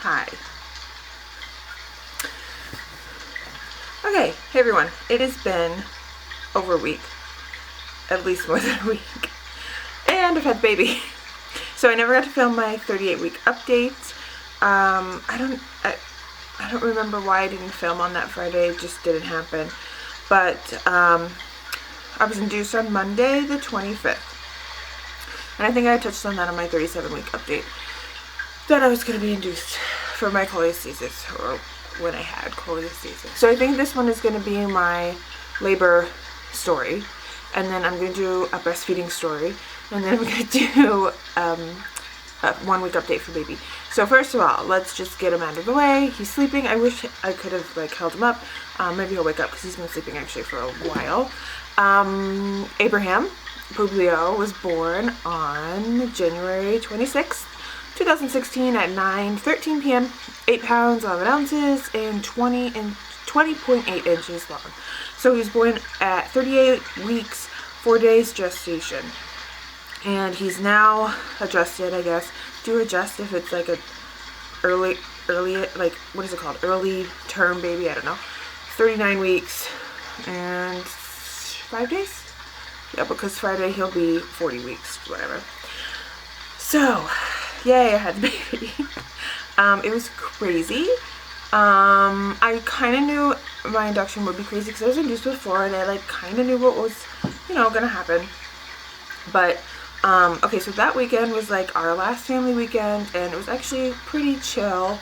Hi. Okay, hey everyone. It has been over a week. At least more than a week. And I've had the baby. So I never got to film my 38-week update. I don't remember why I didn't film on that Friday. It just didn't happen. But I was induced on Monday the 25th. And I think I touched on that on my 37-week update. That I was going to be induced for my cholestasis, or when I had cholestasis. So I think this one is going to be my labor story. And then I'm going to do a breastfeeding story. And then I'm going to do a 1-week update for baby. So first of all, let's just get him out of the way. He's sleeping. I wish I could have held him up. Maybe he'll wake up because he's been sleeping actually for a while. Abraham Publio was born on January 26th, 2016 at 9:13 p.m. 8 pounds 11 ounces and 20.8 inches long. So he was born at 38 weeks, 4 days gestation. And he's now adjusted, I guess. Do adjust if it's like a early, like, what is it called? Early term baby, I don't know. 39 weeks and 5 days? Yeah, because Friday he'll be 40 weeks, whatever. So, yay, I had the baby. It was crazy. I kind of knew my induction would be crazy because I was induced before and I kind of knew what was, gonna happen. But, okay, so that weekend was our last family weekend and it was actually pretty chill.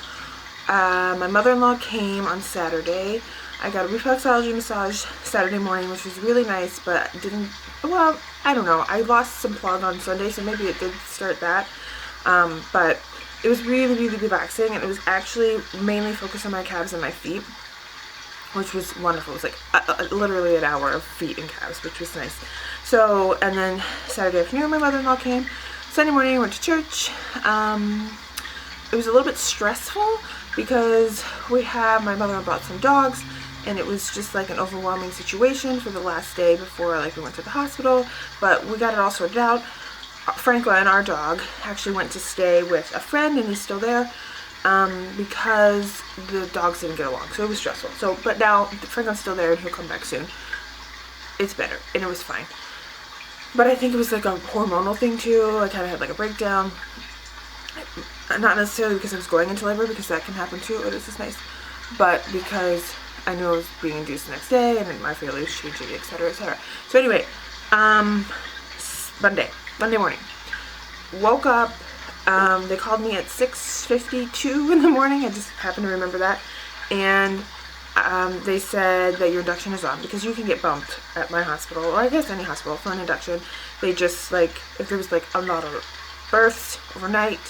My mother-in-law came on Saturday. I got a reflexology massage Saturday morning, which was really nice, but well, I don't know. I lost some plug on Sunday, so maybe it did start that. But it was really, really relaxing, and it was actually mainly focused on my calves and my feet, which was wonderful. It was literally an hour of feet and calves, which was nice. So, and then Saturday afternoon, my mother-in-law came. Sunday morning, I went to church. It was a little bit stressful because my mother brought some dogs, and it was just an overwhelming situation for the last day before we went to the hospital, but we got it all sorted out. Franklin, our dog, actually went to stay with a friend, and he's still there because the dogs didn't get along, so it was stressful. So, but now Franklin's still there, and he'll come back soon. It's better, and it was fine. But I think it was a hormonal thing too. I kind of had a breakdown. Not necessarily because I was going into labor, because that can happen too. This is nice, but because I knew I was being induced the next day, and my family was changing, etc., etc. So anyway, Monday morning, woke up. They called me at 6:52 in the morning. I just happened to remember that, and they said that your induction is on, because you can get bumped at my hospital, or I guess any hospital, for an induction. They just if there was a lot of births overnight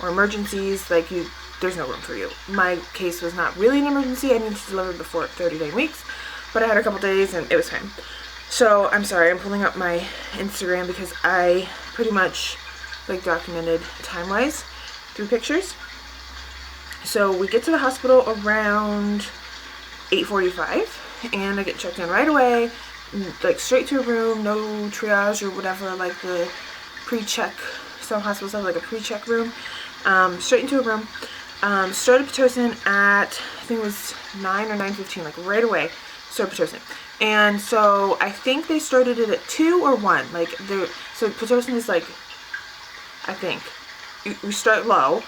or emergencies, there's no room for you. My case was not really an emergency. I needed to deliver before 39 weeks, but I had a couple days and it was fine. So I'm sorry, I'm pulling up my Instagram because I pretty much documented time-wise through pictures. So we get to the hospital around 8:45 and I get checked in right away, straight to a room, no triage or whatever, the pre-check. Some hospitals have a pre-check room. Straight into a room. Started Pitocin at, I think it was 9 or 9:15, right away. Started Pitocin. And so I think they started it at 2 or 1. So Pitocin is I think we start low,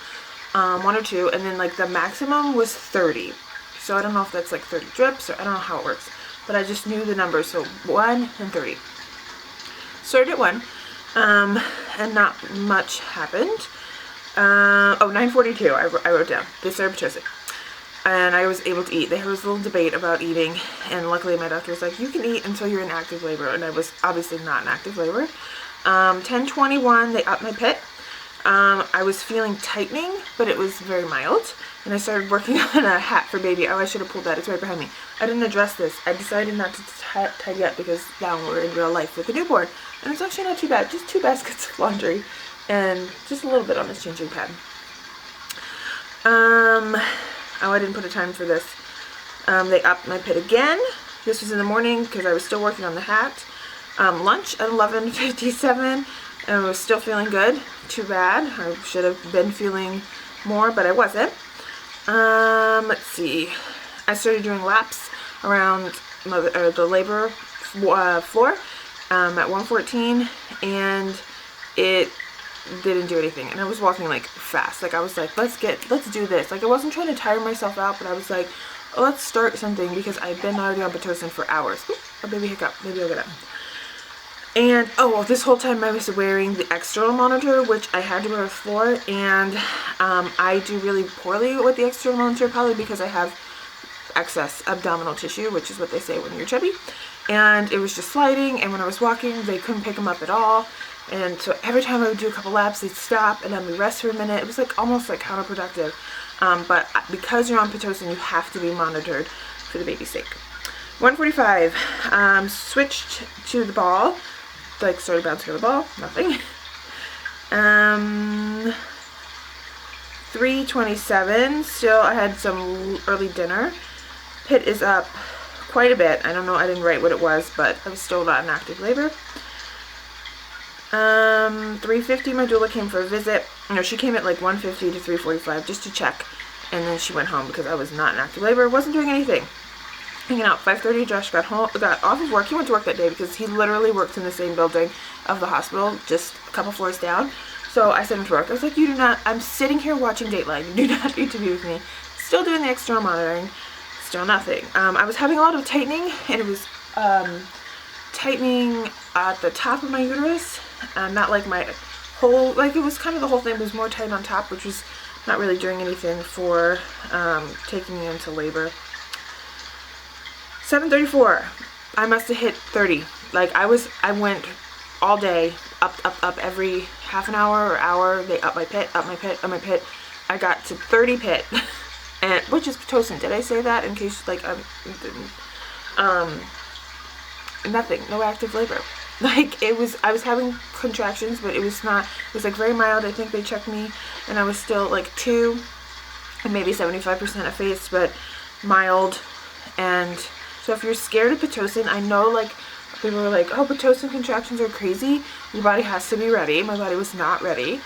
1 or 2, and then the maximum was 30. So I don't know if that's 30 drips, or I don't know how it works, but I just knew the numbers. So 1 and 30. Started at 1, and not much happened. 9:42, I wrote down. They started Pitocin. And I was able to eat. There was a little debate about eating, and luckily my doctor was like, you can eat until you're in active labor, and I was obviously not in active labor. 10:21, they upped my pit. I was feeling tightening, but it was very mild, and I started working on a hat for baby. Oh, I should have pulled that. It's right behind me. I didn't address this. I decided not to tidy up because now we're in real life with a newborn, and it's actually not too bad. Just 2 baskets of laundry and just a little bit on this changing pad. Oh, I didn't put a time for this. They upped my pit again. This was in the morning because I was still working on the hat. Lunch at 11:57, and I was still feeling good. Too bad. I should have been feeling more, but I wasn't. Let's see. I started doing laps around the labor floor at 1:14, and it didn't do anything. And I was walking like fast. Like I was like, let's do this. Like I wasn't trying to tire myself out, but I was like, oh, let's start something because I've been already on Pitocin for hours. Ooh, a baby hiccup. Maybe I'll get up. And oh, this whole time I was wearing the external monitor, which I had to wear with floor, and I do really poorly with the external monitor, probably because I have excess abdominal tissue, which is what they say when you're chubby. And it was just sliding, and when I was walking, they couldn't pick them up at all. And so every time I would do a couple laps, they'd stop, and then we rest for a minute. It was like almost like counterproductive. But because you're on Pitocin, you have to be monitored for the baby's sake. 1:45, switched to the ball. Like started bouncing on the ball, nothing. 3:27, still I had some early dinner. Pit is up quite a bit. I don't know, I didn't write what it was, but I was still not in active labor. 3:50, my doula came for a visit. No, she came at like 1:50 to 3:45 just to check, and then she went home because I was not in active labor. Wasn't doing anything. Hanging out. 5:30, Josh got off of work. He went to work that day because he literally works in the same building of the hospital, just a couple floors down. So I sent him to work. I was like, you do not, I'm sitting here watching Dateline. You do not need to be with me. Still doing the external monitoring. Still nothing. I was having a lot of tightening, and it was tightening at the top of my uterus. Not like my whole, like it was kind of the whole thing, was more tight on top, which was not really doing anything for taking me into labor. 7:34, I must have hit 30. Like I went all day, up every half an hour or hour. They up my pit, up my pit, up my pit. I got to 30 pit, and which is Pitocin. Did I say that in case like nothing, no active labor. Like it was, I was having contractions, but it was not. It was like very mild. I think they checked me, and I was still like 2 and maybe 75% effaced, but mild. And so if you're scared of Pitocin, I know like people were like, oh, Pitocin contractions are crazy. Your body has to be ready. My body was not ready.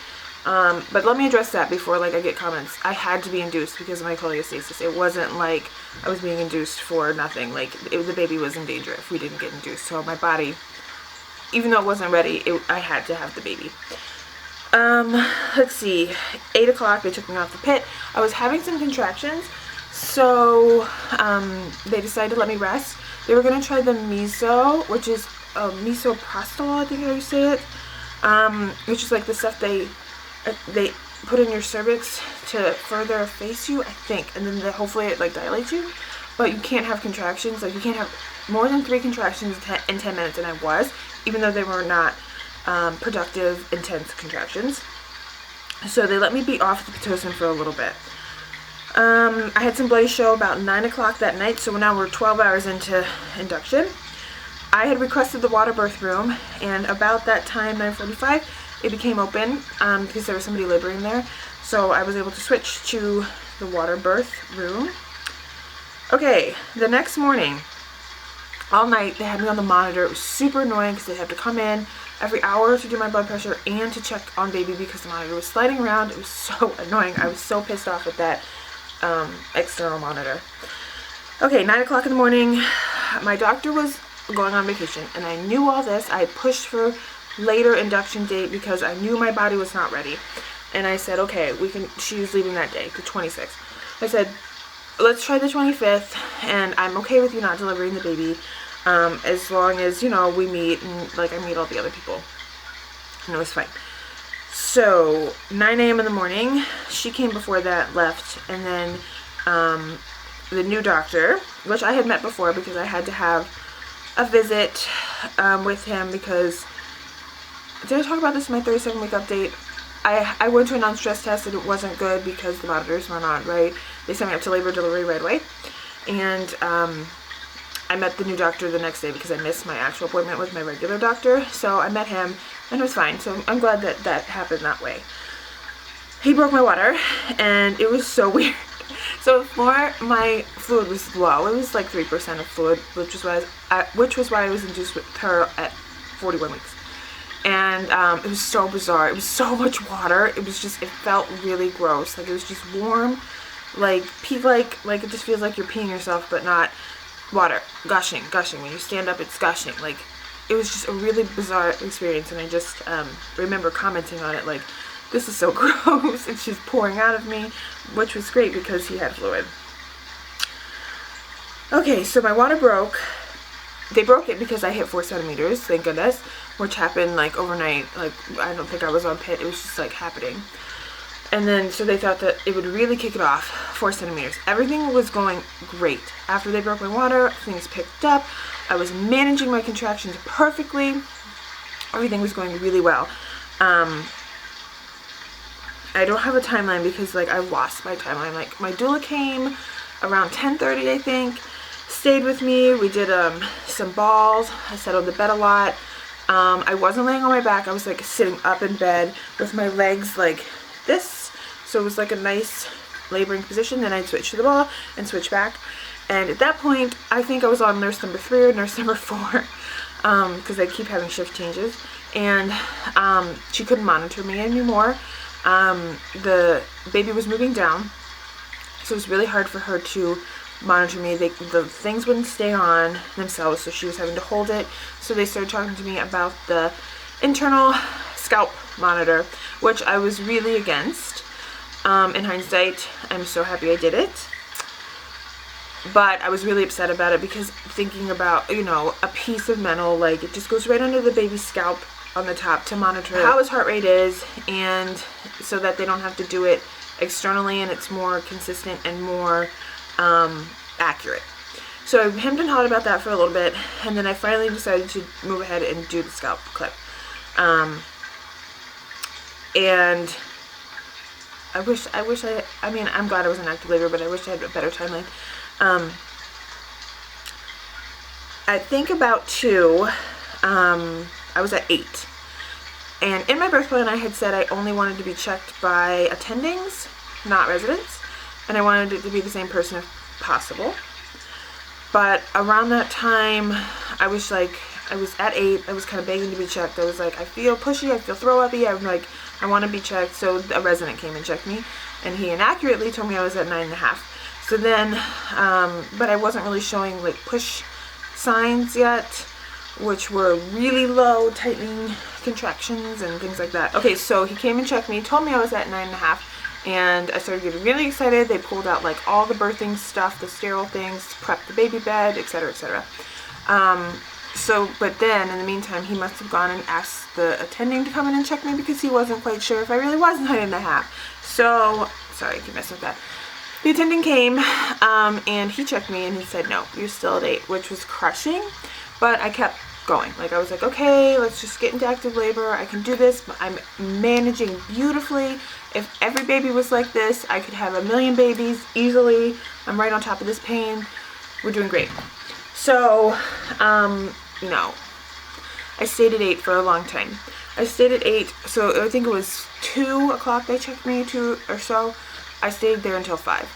But let me address that before like I get comments. I had to be induced because of my cholestasis. It wasn't like I was being induced for nothing. Like the baby was in danger if we didn't get induced. So my body, even though it wasn't ready, I had to have the baby. Let's see. 8 o'clock, they took me off the pit. I was having some contractions. So they decided to let me rest. They were going to try the meso, which is misoprostol, I think how you say it, which is like the stuff they put in your cervix to further efface you, I think, and then hopefully it like dilates you. But you can't have contractions, like you can't have more than 3 contractions in 10 minutes, and I was, even though they were not productive, intense contractions. So they let me be off the Pitocin for a little bit. I had some bloody show about 9 o'clock that night, so now we're 12 hours into induction. I had requested the water birth room, and about that time, 9:45, it became open because there was somebody laboring there. So I was able to switch to the water birth room. Okay, the next morning, all night, they had me on the monitor. It was super annoying because they had to come in every hour to do my blood pressure and to check on baby because the monitor was sliding around. It was so annoying. I was so pissed off at that external monitor. Okay, 9 o'clock in the morning, my doctor was going on vacation, and I knew all this. I pushed for later induction date because I knew my body was not ready. And I said, okay, she was leaving that day, the 26th. I said, let's try the 25th, and I'm okay with you not delivering the baby, as long as, you know, we meet, and like I meet all the other people. And it was fine. So 9 a.m. in the morning, she came before that, left, and then the new doctor, which I had met before because I had to have a visit with him because, did I talk about this in my 37-week update? I went to a non-stress test and it wasn't good because the monitors weren't on, right? They sent me up to labor delivery right away. And I met the new doctor the next day because I missed my actual appointment with my regular doctor. So I met him and it was fine. So I'm glad that that happened that way. He broke my water and it was so weird. So before, my fluid was low. It was like 3% of fluid, which was why I was induced with her at 41 weeks. And it was so bizarre. It was so much water. It was just, it felt really gross. Like it was just warm, like pee like it just feels like you're peeing yourself, but not water, gushing. When you stand up, it's gushing. Like, it was just a really bizarre experience, and I just remember commenting on it like, this is so gross, and she's pouring out of me, which was great because he had fluid. Okay, so my water broke. They broke it because I hit 4 centimeters, thank goodness, which happened like overnight. Like, I don't think I was on pit, it was just like happening. And then, so they thought that it would really kick it off, 4 centimeters. Everything was going great. After they broke my water, things picked up. I was managing my contractions perfectly. Everything was going really well. I don't have a timeline because, like, I lost my timeline. Like, my doula came around 10:30, I think. Stayed with me. We did some balls. I sat on the bed a lot. I wasn't laying on my back. I was like sitting up in bed with my legs like this. So it was like a nice laboring position. Then I'd switch to the ball and switch back. And at that point, I think I was on nurse number 3 or nurse number 4 because I keep having shift changes. And she couldn't monitor me anymore. The baby was moving down. So it was really hard for her to monitor me. The things wouldn't stay on themselves, so she was having to hold it. So they started talking to me about the internal scalp monitor, which I was really against. In hindsight, I'm so happy I did it. But I was really upset about it because thinking about, you know, a piece of metal, like, it just goes right under the baby's scalp on the top to monitor how his heart rate is, and so that they don't have to do it externally, and it's more consistent and more accurate. So I hemmed and hawed about that for a little bit, and then I finally decided to move ahead and do the scalp clip. And I mean, I'm glad I was in active labor, but I wish I had a better timeline. I think about 2, I was at 8. And in my birth plan, I had said I only wanted to be checked by attendings, not residents. And I wanted it to be the same person if possible. But around that time, I was at 8. I was kind of begging to be checked. I was like, I feel pushy, I feel throw-uppy. I'm like, I want to be checked. So a resident came and checked me. And he inaccurately told me I was at 9.5. So then, but I wasn't really showing like push signs yet, which were really low, tightening contractions and things like that. Okay, so he came and checked me, told me I was at 9.5, and I started getting really excited. They pulled out like all the birthing stuff, the sterile things, prepped the baby bed, etc., etc. But then in the meantime, he must have gone and asked the attending to come in and check me because he wasn't quite sure if I really was 9.5. So, sorry, I keep messing with that. The attending came, and he checked me, and he said, no, you're still at 8, which was crushing, but I kept going. Like, I was like, okay, let's just get into active labor. I can do this. I'm managing beautifully. If every baby was like this, I could have 1,000,000 babies easily. I'm right on top of this pain. We're doing great. So, no. I stayed at 8 for a long time. I stayed at 8, so I think it was 2 o'clock they checked me, 2 or so. I stayed there until 5.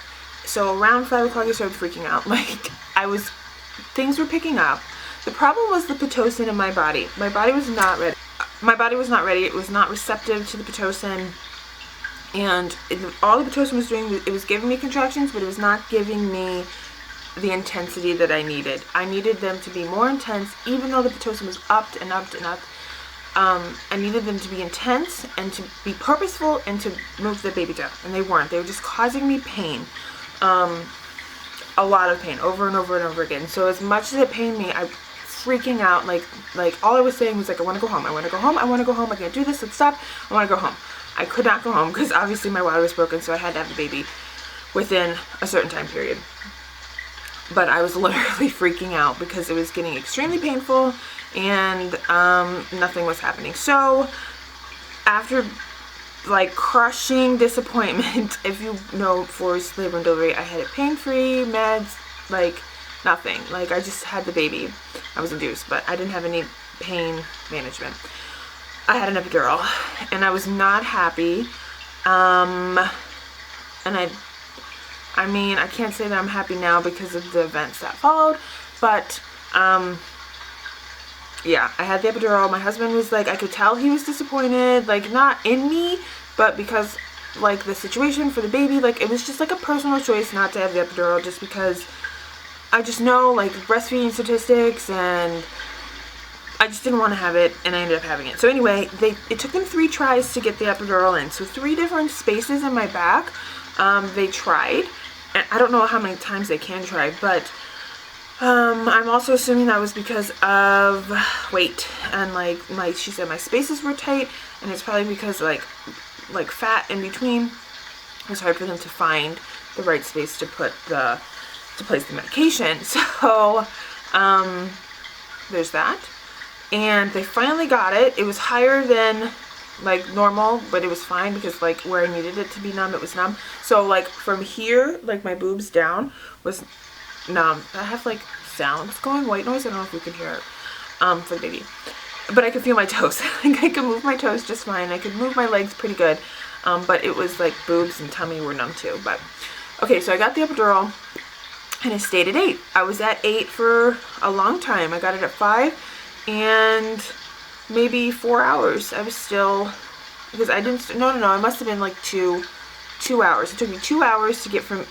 So around 5 o'clock I started freaking out. Like, things were picking up. The problem was the Pitocin in my body. My body was not ready. It was not receptive to the Pitocin. And all the Pitocin was doing, it was giving me contractions, but it was not giving me the intensity that I needed. I needed them to be more intense, even though the Pitocin was upped and upped and upped. I needed them to be intense and to be purposeful and to move the baby down. And they weren't. They were just causing me pain. A lot of pain over and over and over again. So as much as it pained me, I was freaking out. Like all I was saying was like, I want to go home. I want to go home. I want to go home. I can't do this. Let's stop. I want to go home. I could not go home because obviously my water was broken. So I had to have the baby within a certain time period. But I was literally freaking out because it was getting extremely painful and nothing was happening. So after like crushing disappointment, if you know forced labor and delivery, I had it pain-free, meds, like nothing. Like I just had the baby. I was induced, but I didn't have any pain management. I had an epidural and I was not happy. And I mean, I can't say that I'm happy now because of the events that followed, but yeah, I had the epidural. My husband was like, I could tell he was disappointed, like not in me, but because like the situation for the baby. Like, it was just like a personal choice not to have the epidural, just because I just know like breastfeeding statistics, and I just didn't want to have it, and I ended up having it. So anyway, it took them 3 tries to get the epidural in. So 3 different spaces in my back, they tried. And I don't know how many times they can try, but I'm also assuming that was because of weight, and like she said my spaces were tight, and it's probably because like fat in between. It was hard for them to find the right space to place the medication. So there's that. And they finally got it. It was higher than like normal, but it was fine because like where I needed it to be numb, it was numb. So like from here, like my boobs down was numb. I have like sounds going, white noise. I don't know if you can hear it for the baby, but I could feel my toes. Like I could move my toes just fine. I could move my legs pretty good, but it was like boobs and tummy were numb too. But okay, so I got the epidural, and I stayed at 8. I was at 8 for a long time. I got it at 5. And maybe 4 hours. I was still, because I didn't, no, it must have been like two hours. It took me 2 hours to get from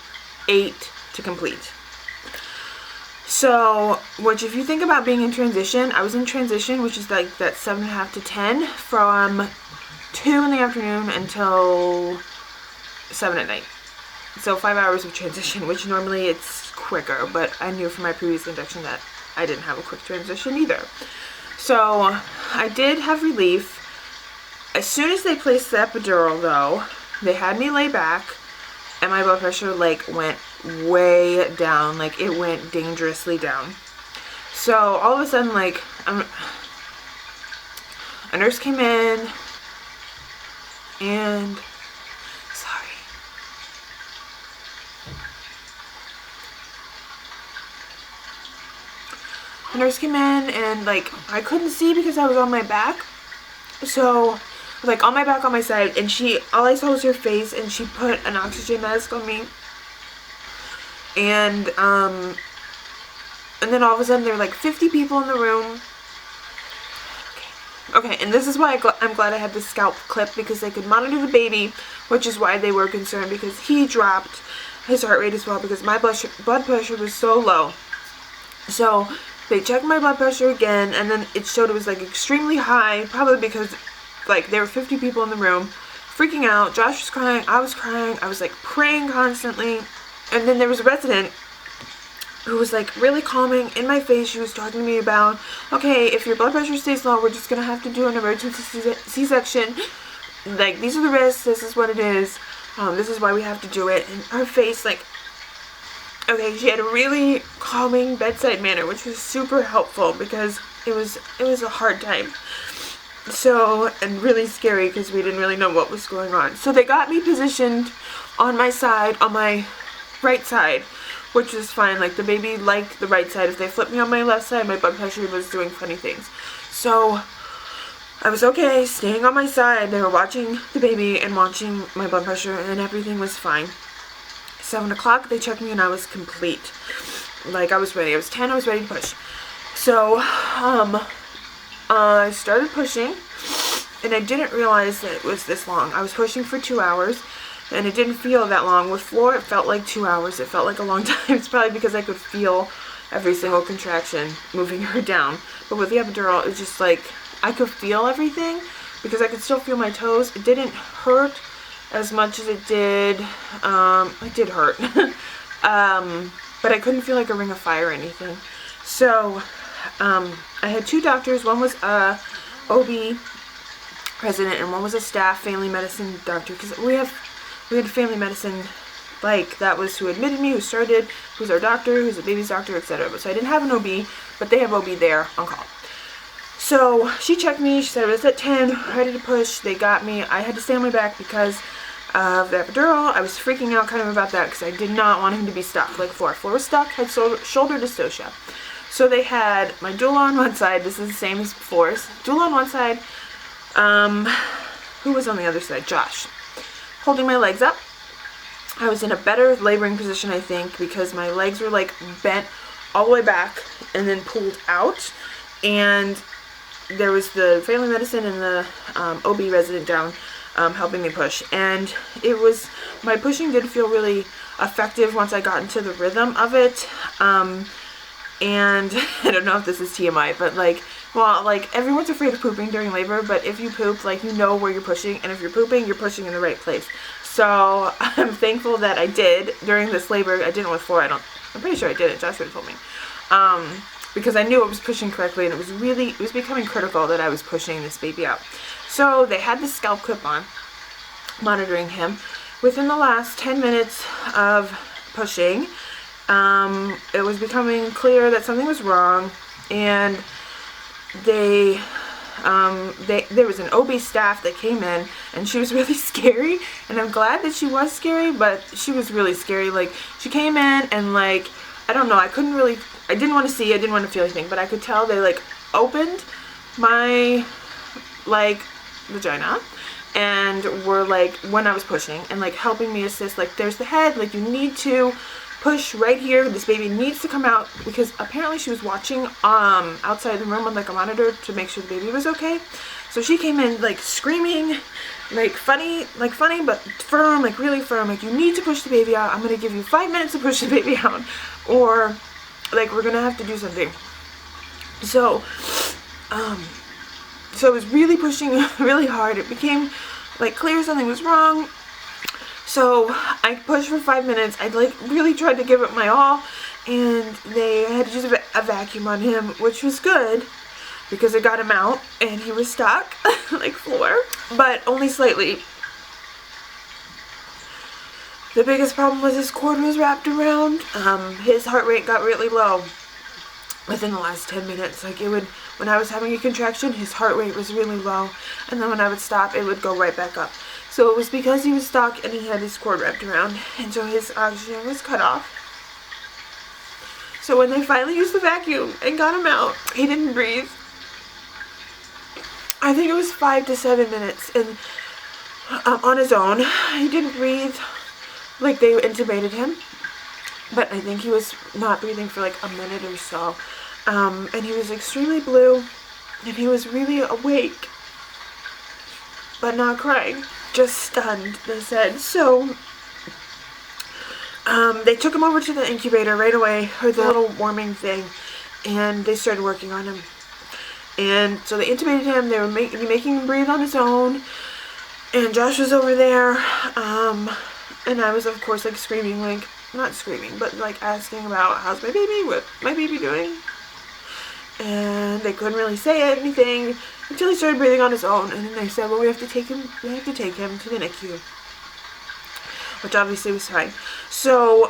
8 to complete. So, which if you think about being in transition, I was in transition, which is like that 7:30 to 10, from 2 in the afternoon until 7 at night. So 5 hours of transition, which normally it's quicker, but I knew from my previous induction that I didn't have a quick transition either. So I did have relief. As soon as they placed the epidural though, they had me lay back, and my blood pressure like went way down. Like it went dangerously down. So all of a sudden, like a nurse came in, and the nurse came in, and like I couldn't see because I was on my back. So like on my back on my side, and all I saw was her face, and she put an oxygen mask on me. And then all of a sudden there were like 50 people in the room. Okay, and this is why I'm glad I had the scalp clip, because they could monitor the baby, which is why they were concerned, because he dropped his heart rate as well, because my blood pressure was so low. So they checked my blood pressure again, and then it showed it was like extremely high, probably because like there were 50 people in the room, freaking out. Josh was crying, I was like praying constantly. And then there was a resident who was like really calming in my face. She was talking to me about, okay, if your blood pressure stays low, we're just gonna have to do an emergency C-section. Like, these are the risks, this is what it is, this is why we have to do it. And her face, like, okay, she had a really calming bedside manner, which was super helpful, because it was a hard time. So, and really scary, because we didn't really know what was going on. So they got me positioned on my side, on my right side, which was fine. Like, the baby liked the right side. If they flipped me on my left side, my blood pressure was doing funny things. So I was okay staying on my side. They were watching the baby and watching my blood pressure, and everything was fine. 7 o'clock, they checked me, and I was complete. Like, I was ready. I was 10, I was ready to push. So I started pushing, and I didn't realize that it was this long. I was pushing for 2 hours, and it didn't feel that long. With floor, it felt like 2 hours. It felt like a long time. It's probably because I could feel every single contraction moving her down. But with the epidural, it's just like, I could feel everything, because I could still feel my toes. It didn't hurt as much as it did. It did hurt. But I couldn't feel like a ring of fire or anything. So I had 2 doctors. One was a OB resident, and one was a staff family medicine doctor, because we had family medicine, like, that was who admitted me, who started, who's our doctor, who's the baby's doctor, etc. So I didn't have an OB, but they have OB there on call. So she checked me. She said I was at 10, ready to push. They got me. I had to stay on my back because of the epidural. I was freaking out kind of about that, because I did not want him to be stuck. Like, Floor was stuck, had shoulder dystocia. So they had my doula on one side. This is the same as Floor's. Doula on one side. Who was on the other side? Josh. Holding my legs up. I was in a better laboring position, I think, because my legs were like bent all the way back and then pulled out, and there was the family medicine and the OB resident down helping me push. And my pushing did feel really effective once I got into the rhythm of it. And I don't know if this is TMI, but like everyone's afraid of pooping during labor, but if you poop, like, you know where you're pushing, and if you're pushing in the right place. So I'm thankful that I did during this labor. I didn't with Flora. I'm pretty sure I did it. Josh would have told me. Because I knew it was pushing correctly, and it was becoming critical that I was pushing this baby out. So they had the scalp clip on, monitoring him. Within the last 10 minutes of pushing, it was becoming clear that something was wrong, and there was an OB staff that came in, and she was really scary, and I'm glad that she was scary, but she was really scary. Like, she came in, and like, I don't know, I didn't want to see, I didn't want to feel anything, but I could tell they like opened my like vagina and were like, when I was pushing, and like helping me assist, like, there's the head, like, you need to push right here, this baby needs to come out, because apparently she was watching outside the room on like a monitor to make sure the baby was okay. So she came in like screaming, like funny but firm, like really firm, like, you need to push the baby out. I'm gonna give you 5 minutes to push the baby out, or like, we're gonna have to do something. So so I was really pushing really hard. It became like clear something was wrong. So I pushed for 5 minutes. I like really tried to give it my all, and they had to use a vacuum on him, which was good because it got him out, and he was stuck like Floor, but only slightly. The biggest problem was his cord was wrapped around. His heart rate got really low within the last 10 minutes. Like, when I was having a contraction, his heart rate was really low, and then when I would stop, it would go right back up. So it was because he was stuck and he had his cord wrapped around, and so his oxygen was cut off. So when they finally used the vacuum and got him out, he didn't breathe. I think it was 5 to 7 minutes, and on his own, he didn't breathe. Like, they intubated him, but I think he was not breathing for like a minute or so. And he was extremely blue, and he was really awake, but not crying, just stunned, they said. So they took him over to the incubator right away, or the little warming thing, and they started working on him. And so they intubated him. They were making him breathe on his own, and Josh was over there, and I was, of course, like screaming, like, not screaming, but like asking about, how's my baby, what my baby doing? And they couldn't really say anything until he started breathing on his own, and then they said, well, we have to take him to the NICU, which obviously was fine. So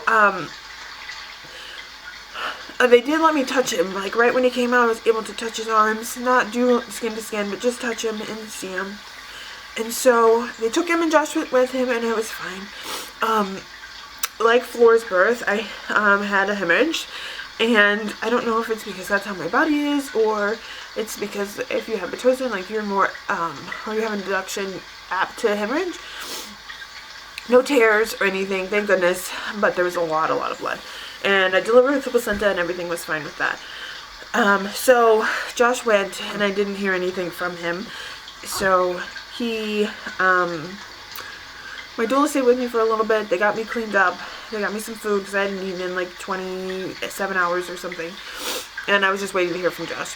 they did let me touch him. Like, right when he came out, I was able to touch his arms, not do skin to skin, but just touch him and see him. And so they took him, and Josh went with him, and it was fine. Like Floor's birth, I had a hemorrhage, and I don't know if it's because that's how my body is, or it's because if you have Pitocin, like, you're more, or you have induction apt to hemorrhage. No tears or anything, thank goodness, but there was a lot of blood. And I delivered with the placenta, and everything was fine with that. So Josh went, and I didn't hear anything from him. So he, my doula stayed with me for a little bit. They got me cleaned up. They got me some food because I hadn't eaten in like 27 hours or something. And I was just waiting to hear from Josh.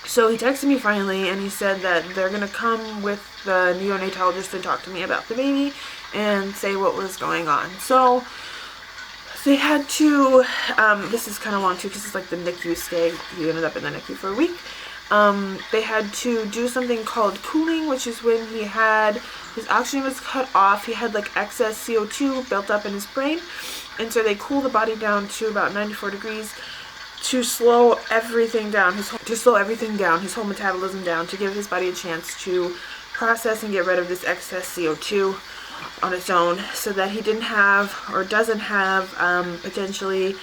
So he texted me finally, and he said that they're going to come with the neonatologist and talk to me about the baby and say what was going on. So they had to, this is kind of long too because it's like the NICU stay. He ended up in the NICU for a week. They had to do something called cooling, which is when his oxygen was cut off. He had like excess CO2 built up in his brain, and so they cool the body down to about 94 degrees to slow everything down, his whole metabolism down, to give his body a chance to process and get rid of this excess CO2 on its own, so that he didn't have, or doesn't have, potentially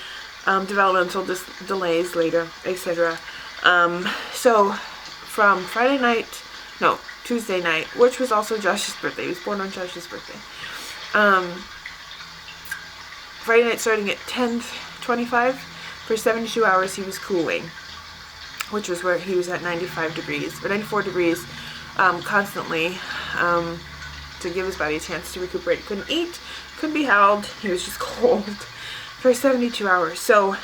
developmental delays later, etc. So from Tuesday night, which was also Josh's birthday. He was born on Josh's birthday. Friday night starting at 10:25, for 72 hours he was cooling, which was where he was at 95 degrees, or 94 degrees, constantly. to give his body a chance to recuperate. He couldn't eat, couldn't be held. He was just cold for 72 hours. So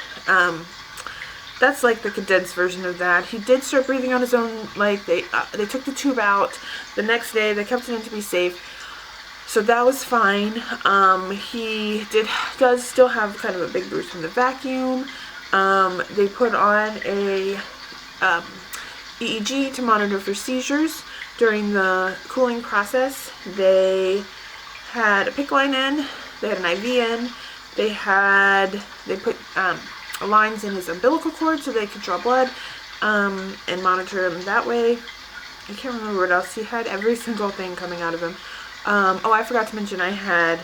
that's like the condensed version of that. He did start breathing on his own. Like they took the tube out the next day. They kept it in to be safe. So that was fine. He does still have kind of a big bruise from the vacuum. They put on a EEG to monitor for seizures during the cooling process. They had a PICC line in. They had an IV in. They put lines in his umbilical cord so they could draw blood and monitor him that way. I can't remember what else. He had every single thing coming out of him. Oh, I forgot to mention I had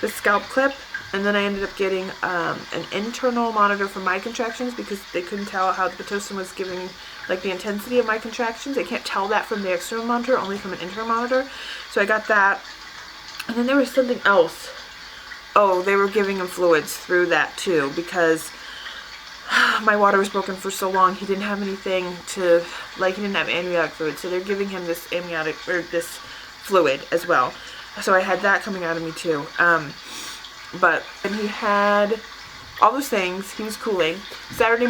the scalp clip, and then I ended up getting an internal monitor for my contractions because they couldn't tell how the Pitocin was giving like the intensity of my contractions. They can't tell that from the external monitor, only from an internal monitor. So I got that. And then there was something else. Oh, they were giving him fluids through that too because my water was broken for so long. He didn't have anything to, like, he didn't have amniotic fluid. So they're giving him this amniotic, or this fluid as well. So I had that coming out of me too. But and he had all those things. He was cooling. Friday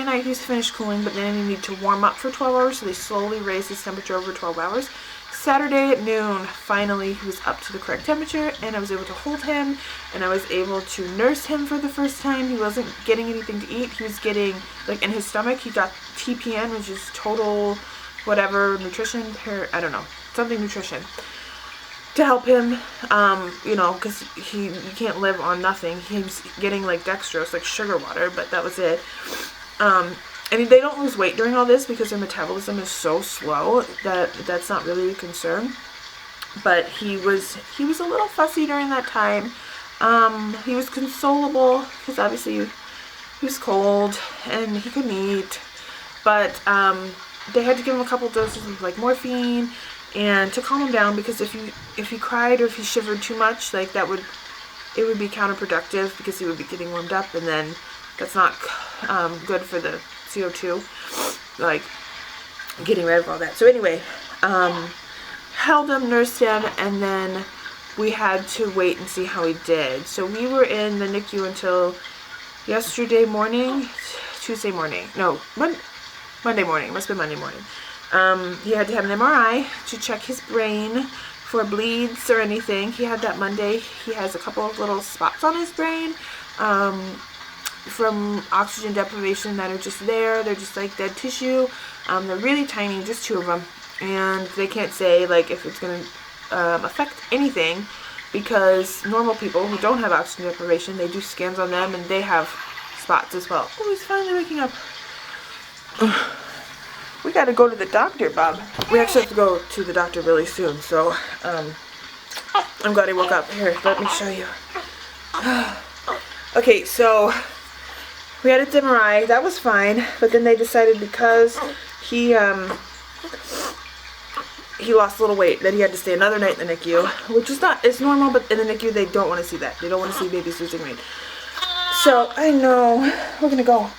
night he was finished cooling, but then he needed to warm up for 12 hours. So they slowly raised his temperature over 12 hours. Saturday at noon, finally he was up to the correct temperature, and I was able to hold him, and I was able to nurse him for the first time. He wasn't getting anything to eat. He was getting, like, in his stomach, he got TPN, which is total whatever nutrition, I don't know, something nutrition, to help him, you know, because you can't live on nothing. He was getting, like, dextrose, like sugar water, but that was it. And they don't lose weight during all this because their metabolism is so slow that that's not really a concern. But he was a little fussy during that time. He was consolable because obviously he was cold and he couldn't eat. But they had to give him a couple doses of like morphine and to calm him down, because if he cried or if he shivered too much, like it would be counterproductive because he would be getting warmed up, and then that's not good for the CO2, like getting rid of all that. So anyway, held him, nursed him, and then we had to wait and see how he did. So we were in the NICU until Tuesday morning, Monday morning, it must have been Monday morning. He had to have an MRI to check his brain for bleeds or anything. He had that Monday. He has a couple of little spots on his brain from oxygen deprivation that are just there. They're just like dead tissue. They're really tiny, just 2 of them, and they can't say like if it's going to affect anything, because normal people who don't have oxygen deprivation, they do scans on them and they have spots as well. Oh, he's finally waking up. We gotta go to the doctor, Bob. We actually have to go to the doctor really soon, so I'm glad he woke up. Here, let me show you. Okay, so we had his MRI. That was fine, but then they decided because he lost a little weight that he had to stay another night in the NICU, which is not, it's normal, but in the NICU they don't want to see that. They don't want to see babies losing weight. So I know we're gonna go.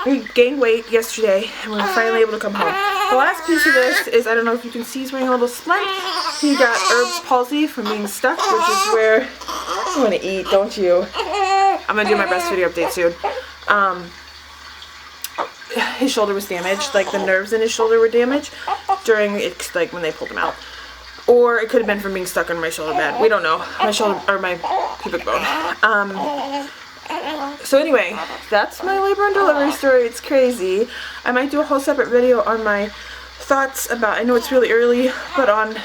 He gained weight yesterday, and we were finally able to come home. The last piece of this is, I don't know if you can see, he's wearing a little splint. He got palsy from being stuck, which is where you want to eat, don't you? I'm going to do my breastfeeding update soon. His shoulder was damaged, like the nerves in his shoulder were damaged during, like when they pulled him out. Or it could have been from being stuck on my shoulder pad. We don't know. My shoulder, or my pubic bone. So anyway, that's my labor and delivery story. It's crazy. I might do a whole separate video on my thoughts about, I know it's really early, but on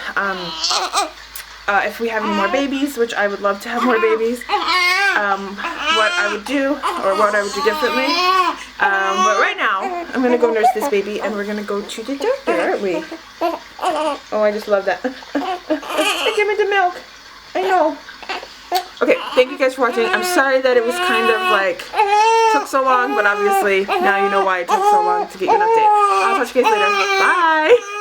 if we have any more babies, which I would love to have more babies, what I would do, or what I would do differently. But right now, I'm going to go nurse this baby, and we're going to go to the doctor, aren't we? Oh, I just love that. Give me the milk. I know. Okay, thank you guys for watching. I'm sorry that it was kind of like, took so long, but obviously now you know why it took so long to get you an update. I'll talk to you guys later. Bye!